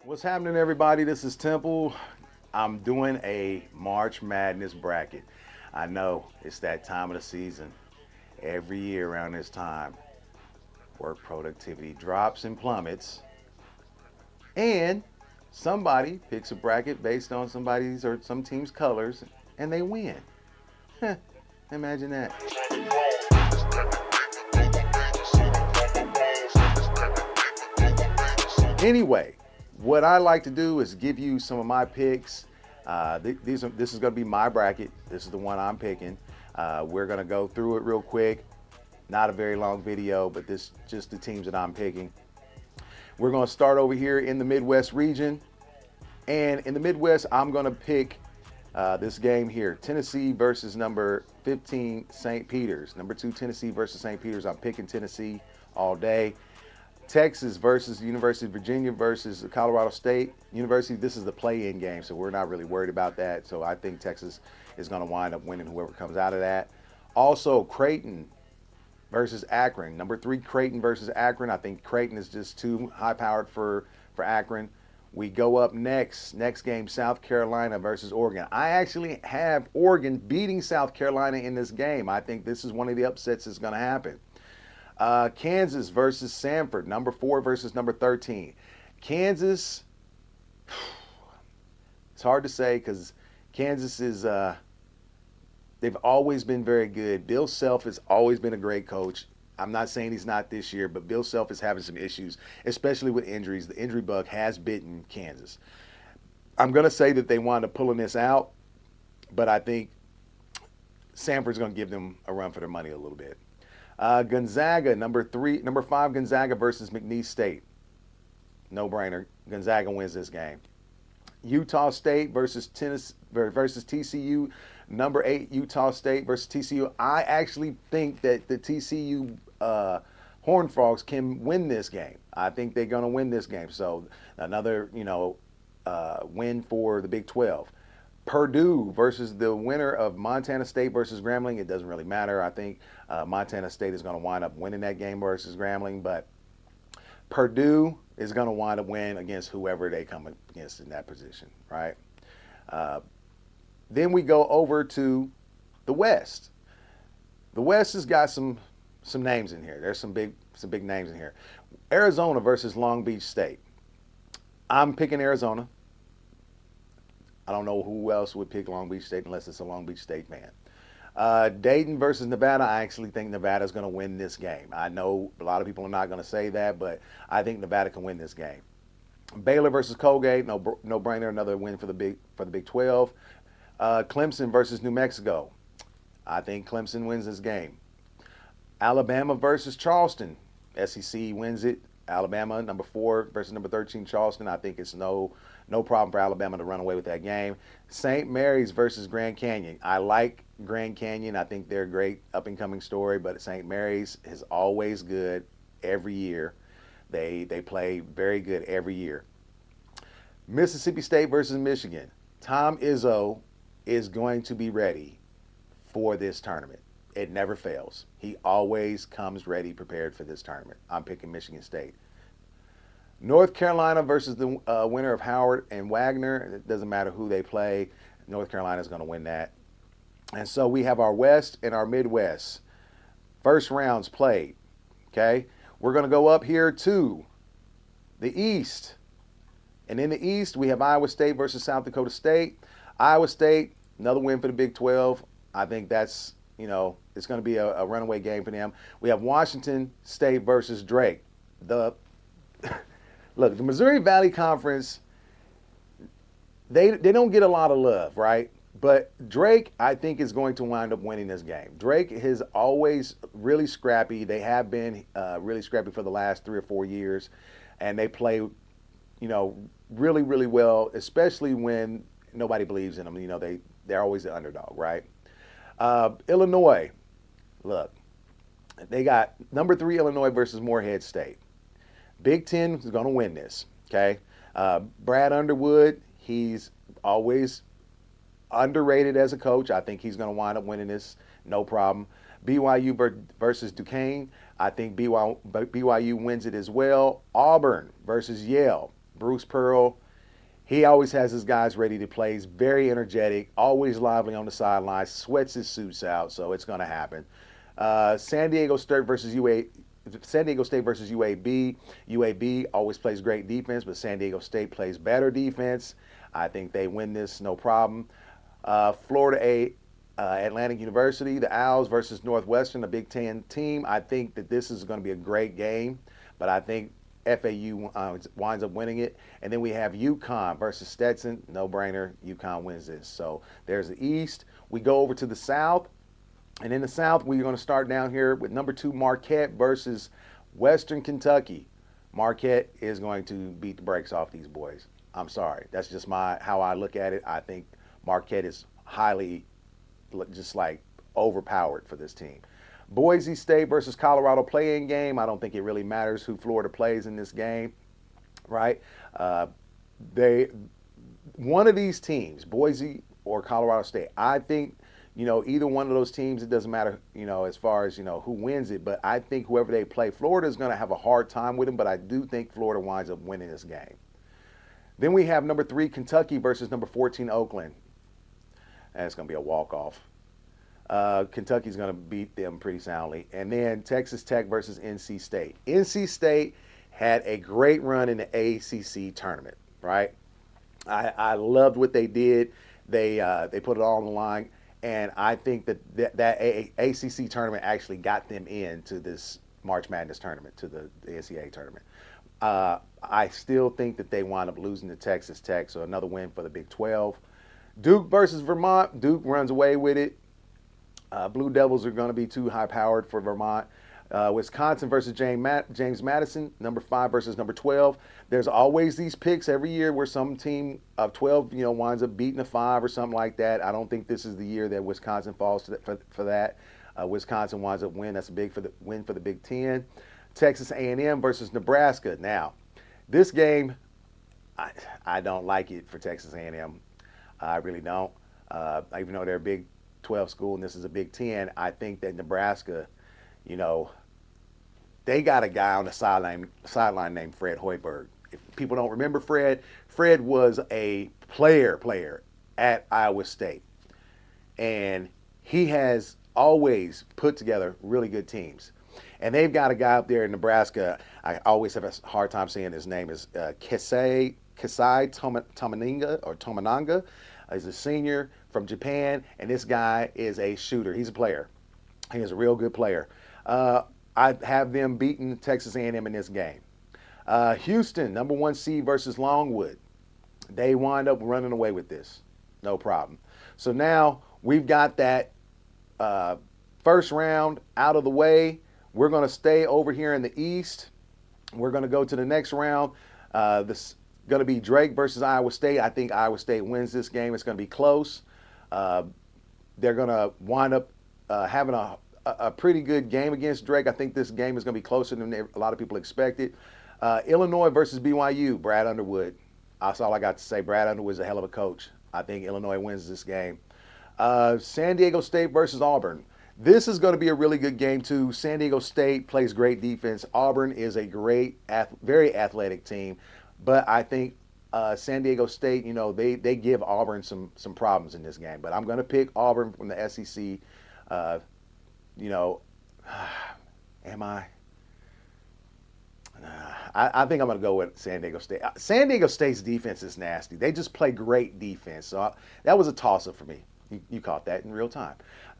What's happening, everybody? This is Temple. I'm doing a March Madness bracket. I know it's that time of the season. Every year around this time, work productivity drops and plummets, and somebody picks a bracket based on somebody's or some team's colors, and they win. Heh, imagine that. Anyway, what I like to do is give you some of my picks. This is going to be my bracket. This is the one I'm picking. We're going to go through it real quick. Not a very long video, but this just the teams that I'm picking. We're going to start over here in the Midwest region. And in the Midwest, I'm going to pick this game here. Tennessee versus number 15, St. Peter's. Number 2, Tennessee versus St. Peter's. I'm picking Tennessee all day. Texas versus the University of Virginia versus Colorado State University. This is the play-in game, so we're not really worried about that. So I think Texas is going to wind up winning whoever comes out of that. Also, Creighton versus Akron. Number 3, Creighton versus Akron. I think Creighton is just too high-powered for Akron. We go up next game, South Carolina versus Oregon. I actually have Oregon beating South Carolina in this game. I think this is one of the upsets that's going to happen. Kansas versus Samford, number 4 versus number 13. Kansas, it's hard to say because Kansas is, they've always been very good. Bill Self has always been a great coach. I'm not saying he's not this year, but Bill Self is having some issues, especially with injuries. The injury bug has bitten Kansas. I'm going to say that they wound up pulling this out, but I think Samford's going to give them a run for their money a little bit. Gonzaga, number 5, Gonzaga versus McNeese State. No brainer. Gonzaga wins this game. Utah State versus TCU. Number 8, Utah State versus TCU. I actually think that the TCU Horned Frogs can win this game. I think they're going to win this game. So another, win for the Big 12. Purdue versus the winner of Montana State versus Grambling. It doesn't really matter. I think Montana State is going to wind up winning that game versus Grambling, but Purdue is going to wind up winning against whoever they come against in that position, right? Then we go over to the West. The West has got some names in here. There's some big names in here. Arizona versus Long Beach State. I'm picking Arizona. I don't know who else would pick Long Beach State unless it's a Long Beach State fan. Dayton versus Nevada. I actually think Nevada's going to win this game. I know a lot of people are not going to say that, but I think Nevada can win this game. Baylor versus Colgate. No brainer. Another win for the Big 12. Clemson versus New Mexico. I think Clemson wins this game. Alabama versus Charleston. SEC wins it. Alabama, number 4 versus number 13, Charleston. I think it's no problem for Alabama to run away with that game. St. Mary's versus Grand Canyon. I like Grand Canyon. I think they're a great up-and-coming story, but St. Mary's is always good every year. They play very good every year. Mississippi State versus Michigan. Tom Izzo is going to be ready for this tournament. It never fails. He always comes ready, prepared for this tournament. I'm picking Michigan State. North Carolina versus the winner of Howard and Wagner. It doesn't matter who they play. North Carolina is going to win that. And so we have our West and our Midwest. First rounds played. Okay? We're going to go up here to the East. And in the East, we have Iowa State versus South Dakota State. Iowa State, another win for the Big 12. I think that's, it's going to be a runaway game for them. We have Washington State versus Drake. Look, the Missouri Valley Conference, they don't get a lot of love, right? But Drake, I think, is going to wind up winning this game. Drake is always really scrappy. They have been really scrappy for the last 3 or 4 years, and they play, really, really well, especially when nobody believes in them. They're always the underdog, right? Illinois, look, they got number 3 Illinois versus Morehead State. Big Ten is going to win this, okay? Brad Underwood, he's always underrated as a coach. I think he's going to wind up winning this, no problem. BYU versus Duquesne, I think BYU wins it as well. Auburn versus Yale. Bruce Pearl. He always has his guys ready to play. He's very energetic, always lively on the sidelines, sweats his suits out, so it's going to happen. San Diego State versus UA. San Diego State versus UAB. UAB always plays great defense, but San Diego State plays better defense. I think they win this no problem. Florida A. Atlantic University, the Owls versus Northwestern, a Big Ten team. I think that this is going to be a great game, but I think FAU winds up winning it. And then we have UConn versus Stetson. No brainer. UConn wins this. So there's the East. We go over to the South. And in the South, we're going to start down here with number 2 Marquette versus Western Kentucky. Marquette is going to beat the brakes off these boys. I'm sorry. That's just how I look at it. I think Marquette is highly just like overpowered for this team. Boise State versus Colorado play-in game. I don't think it really matters who Florida plays in this game, right? One of these teams, Boise or Colorado State, I think, either one of those teams, it doesn't matter, as far as, who wins it, but I think whoever they play, Florida is going to have a hard time with them, but I do think Florida winds up winning this game. Then we have number 3 Kentucky versus number 14 Oakland. And it's going to be a walk-off. Kentucky's going to beat them pretty soundly. And then Texas Tech versus NC State. NC State had a great run in the ACC tournament, right? I loved what they did. They put it all on the line. And I think that ACC tournament actually got them into this March Madness tournament, to the NCAA tournament. I still think that they wind up losing to Texas Tech, so another win for the Big 12. Duke versus Vermont. Duke runs away with it. Blue Devils are going to be too high-powered for Vermont. Wisconsin versus James Madison, number 5 versus number 12. There's always these picks every year where some team of 12, winds up beating a 5 or something like that. I don't think this is the year that Wisconsin falls for that. Wisconsin winds up winning. That's a big win for the Big Ten. Texas A&M versus Nebraska. Now, this game, I don't like it for Texas A&M. I really don't. Even though they're a Big 12 school and this is a Big 10, I think that Nebraska, they got a guy on the sideline named Fred Hoiberg. If people don't remember Fred was a player at Iowa State. And he has always put together really good teams. And they've got a guy up there in Nebraska. I always have a hard time saying his name is Kesai Tomananga. He's a senior from Japan, and this guy is a shooter. He's a player. He is a real good player. I have them beating Texas A&M in this game. Houston, number 1 seed versus Longwood. They wind up running away with this. No problem. So now we've got that first round out of the way. We're going to stay over here in the East. We're going to go to the next round. This going to be Drake versus Iowa State. I think Iowa State wins this game. It's going to be close. They're going to wind up having a pretty good game against Drake. I think this game is going to be closer than a lot of people expected. Illinois versus BYU. Brad Underwood. That's all I got to say. Brad Underwood is a hell of a coach. I think Illinois wins this game. San Diego State versus Auburn. This is going to be a really good game, too. San Diego State plays great defense. Auburn is a great, very athletic team. But I think San Diego State, they give Auburn some problems in this game. But I'm going to pick Auburn from the SEC. Am I? I think I'm going to go with San Diego State. San Diego State's defense is nasty. They just play great defense. So that was a toss-up for me. You caught that in real time.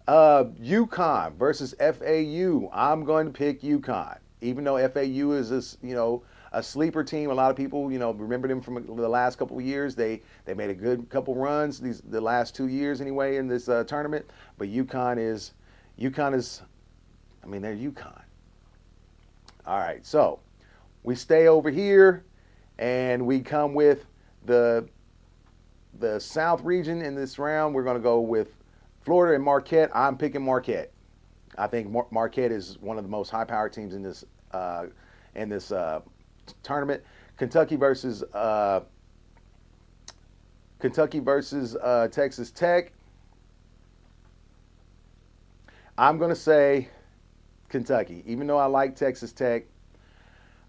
UConn versus FAU. I'm going to pick UConn. Even though FAU is a sleeper team, a lot of people, remember them from the last couple of years. They made a good couple runs the last 2 years anyway in this tournament. But UConn is, they're UConn. All right, so we stay over here, and we come with the South region in this round. We're going to go with Florida and Marquette. I'm picking Marquette. I think Marquette is one of the most high-powered teams in this tournament. Kentucky versus Texas Tech. I'm going to say Kentucky. Even though I like Texas Tech,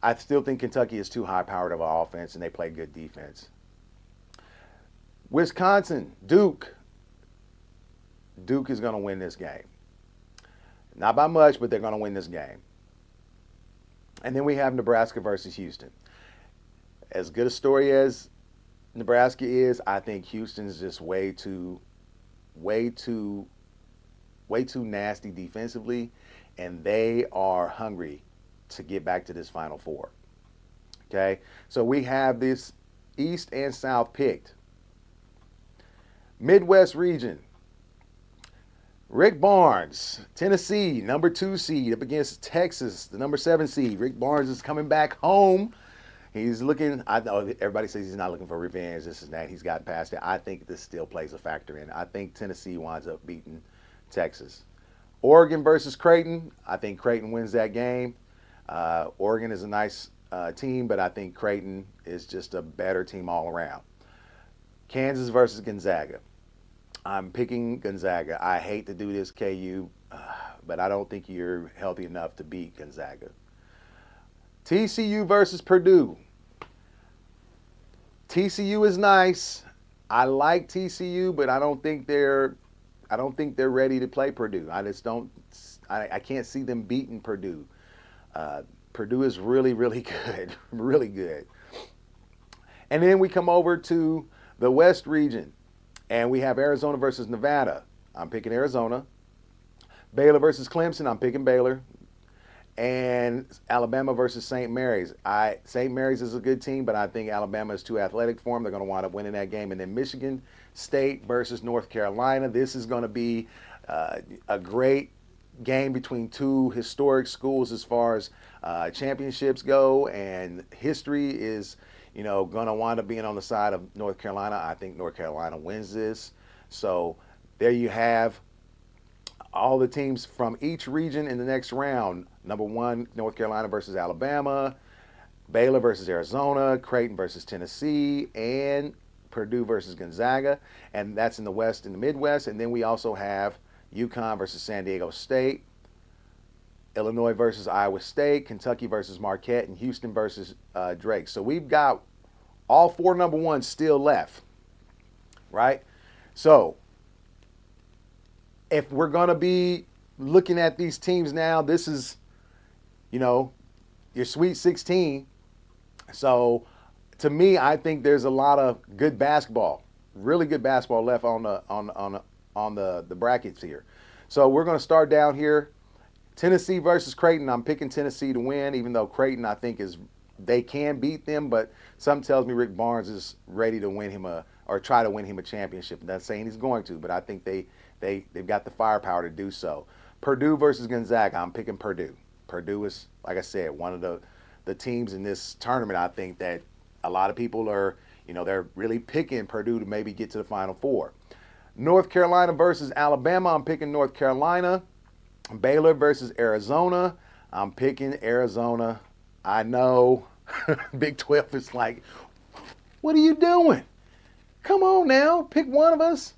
I still think Kentucky is too high powered of an offense and they play good defense. Wisconsin, Duke. Duke is going to win this game. Not by much, but they're going to win this game. And then we have Nebraska versus Houston. As good a story as Nebraska is, I think Houston's just way too nasty defensively, and they are hungry to get back to this Final Four. Okay? So we have this East and South picked. Midwest region. Rick Barnes, Tennessee, number 2 seed up against Texas, the number 7 seed. Rick Barnes is coming back home. He's looking, I know everybody says he's not looking for revenge, this and that. He's gotten past it. I think this still plays a factor in. I think Tennessee winds up beating Texas. Oregon versus Creighton. I think Creighton wins that game. Oregon is a nice team, but I think Creighton is just a better team all around. Kansas versus Gonzaga. I'm picking Gonzaga. I hate to do this, KU, but I don't think you're healthy enough to beat Gonzaga. TCU versus Purdue. TCU is nice. I like TCU, but I don't think they're ready to play Purdue. I can't see them beating Purdue. Purdue is really, really good, really good. And then we come over to the West region. And we have Arizona versus Nevada. I'm picking Arizona. Baylor versus Clemson. I'm picking Baylor. And Alabama versus St. Mary's. St. Mary's is a good team, but I think Alabama is too athletic for them. They're going to wind up winning that game. And then Michigan State versus North Carolina. This is going to be a great game between two historic schools as far as championships go. And history is going to wind up being on the side of North Carolina. I think North Carolina wins this. So there you have all the teams from each region in the next round. Number 1, North Carolina versus Alabama, Baylor versus Arizona, Creighton versus Tennessee, and Purdue versus Gonzaga. And that's in the West and the Midwest. And then we also have UConn versus San Diego State, Illinois versus Iowa State, Kentucky versus Marquette, and Houston versus Drake. So we've got all 4 number 1s still left, right? So if we're going to be looking at these teams now, this is, your Sweet 16. So to me, I think there's a lot of good basketball, really good basketball left on the brackets here. So we're going to start down here. Tennessee versus Creighton. I'm picking Tennessee to win, even though Creighton, I think, they can beat them, but something tells me Rick Barnes is ready to win him or try to win him a championship. I'm not saying he's going to, but I think they've got the firepower to do so. Purdue versus Gonzaga. I'm picking Purdue. Purdue is, like I said, one of the teams in this tournament. I think that a lot of people are, they're really picking Purdue to maybe get to the Final Four. North Carolina versus Alabama. I'm picking North Carolina. Baylor versus Arizona. I'm picking Arizona. I know Big 12 is like, what are you doing? Come on now, pick one of us.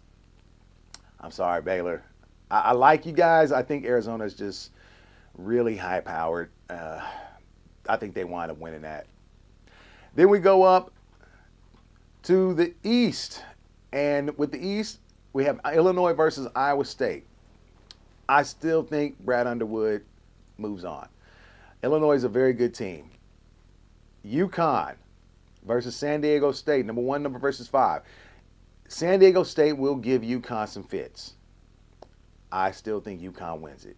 I'm sorry, Baylor. I like you guys. I think Arizona is just really high powered. I think they wind up winning that. Then we go up to the East. And with the East, we have Illinois versus Iowa State. I still think Brad Underwood moves on. Illinois is a very good team. UConn versus San Diego State, number 1, number versus 5. San Diego State will give UConn some fits. I still think UConn wins it.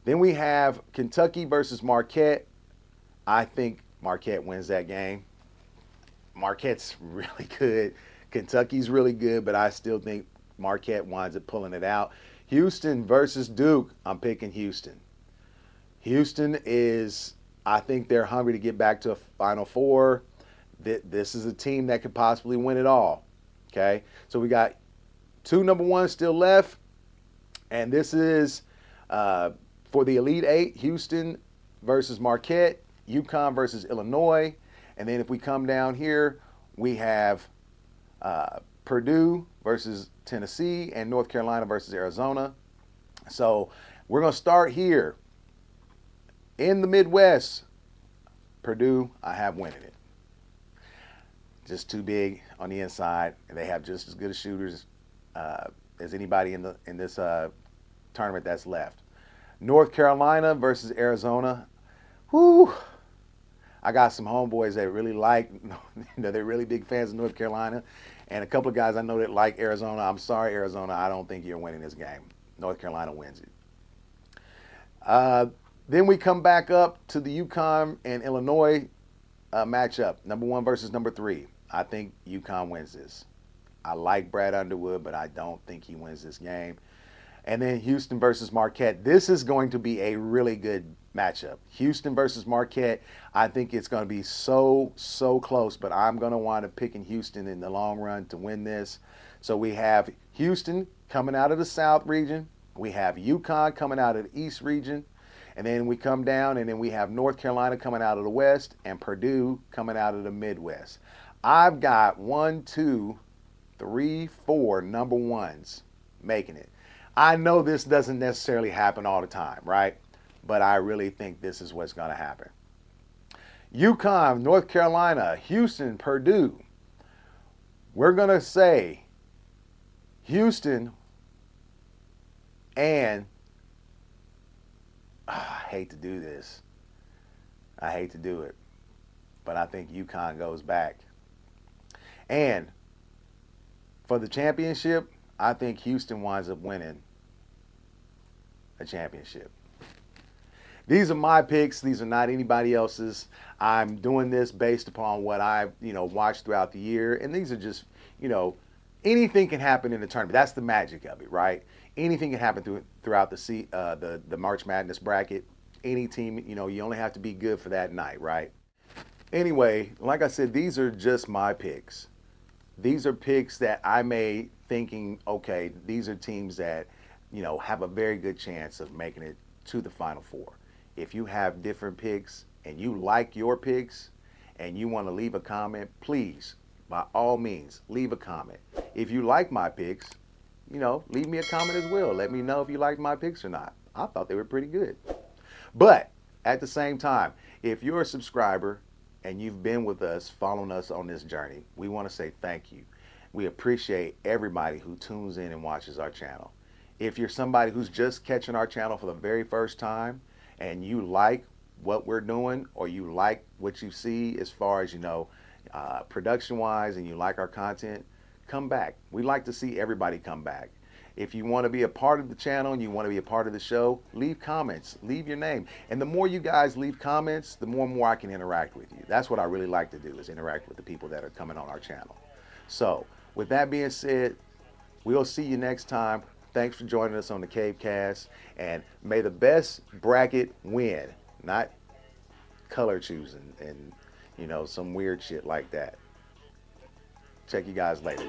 Then we have Kentucky versus Marquette. I think Marquette wins that game. Marquette's really good. Kentucky's really good, but I still think Marquette winds up pulling it out. Houston versus Duke. I'm picking Houston. Houston is, I think they're hungry to get back to a Final Four. This is a team that could possibly win it all. Okay? So we got 2 number 1s still left. And this is for the Elite 8, Houston versus Marquette, UConn versus Illinois. And then if we come down here, we have Purdue versus Tennessee and North Carolina versus Arizona. So we're going to start here in the Midwest. Purdue, I have winning it. Just too big on the inside, and they have just as good as shooters as anybody in this tournament that's left. North Carolina versus Arizona. Whoo! I got some homeboys that really like, they're really big fans of North Carolina, and a couple of guys I know that like Arizona. I'm sorry, Arizona, I don't think you're winning this game. North Carolina wins it. Then we come back up to the UConn and Illinois matchup, number 1 versus number 3. I think UConn wins this. I like Brad Underwood, but I don't think he wins this game. And then Houston versus Marquette. This is going to be a really good matchup. Houston versus Marquette. I think it's going to be so close, but I'm going to wind up picking Houston in the long run to win this. So we have Houston coming out of the South region. We have UConn coming out of the East region. And then we come down, and then we have North Carolina coming out of the West and Purdue coming out of the Midwest. I've got 1, 2, 3, 4 number ones making it. I know this doesn't necessarily happen all the time, right? But I really think this is what's going to happen. UConn, North Carolina, Houston, Purdue. We're going to say Houston and I hate to do this. I hate to do it. But I think UConn goes back. And for the championship, I think Houston winds up winning a championship. These are my picks. These are not anybody else's. I'm doing this based upon what I've, watched throughout the year. And these are just, anything can happen in the tournament. That's the magic of it, right? Anything can happen throughout the March Madness bracket. Any team, you only have to be good for that night, right? Anyway, like I said, these are just my picks. These are picks that I made thinking, okay, these are teams that, have a very good chance of making it to the Final Four. If you have different picks and you like your picks and you want to leave a comment, please, by all means, leave a comment. If you like my picks, leave me a comment as well. Let me know if you like my picks or not. I thought they were pretty good. But at the same time, if you're a subscriber and you've been with us, following us on this journey, we want to say thank you. We appreciate everybody who tunes in and watches our channel. If you're somebody who's just catching our channel for the very first time and you like what we're doing or you like what you see as far as, production-wise, and you like our content, come back. We like to see everybody come back. If you want to be a part of the channel and you want to be a part of the show, leave comments, leave your name. And the more you guys leave comments, the more I can interact with you. That's what I really like to do, is interact with the people that are coming on our channel. So with that being said, we'll see you next time. Thanks for joining us on the Cavecast, and may the best bracket win, not color choosing and some weird shit like that. Check you guys later.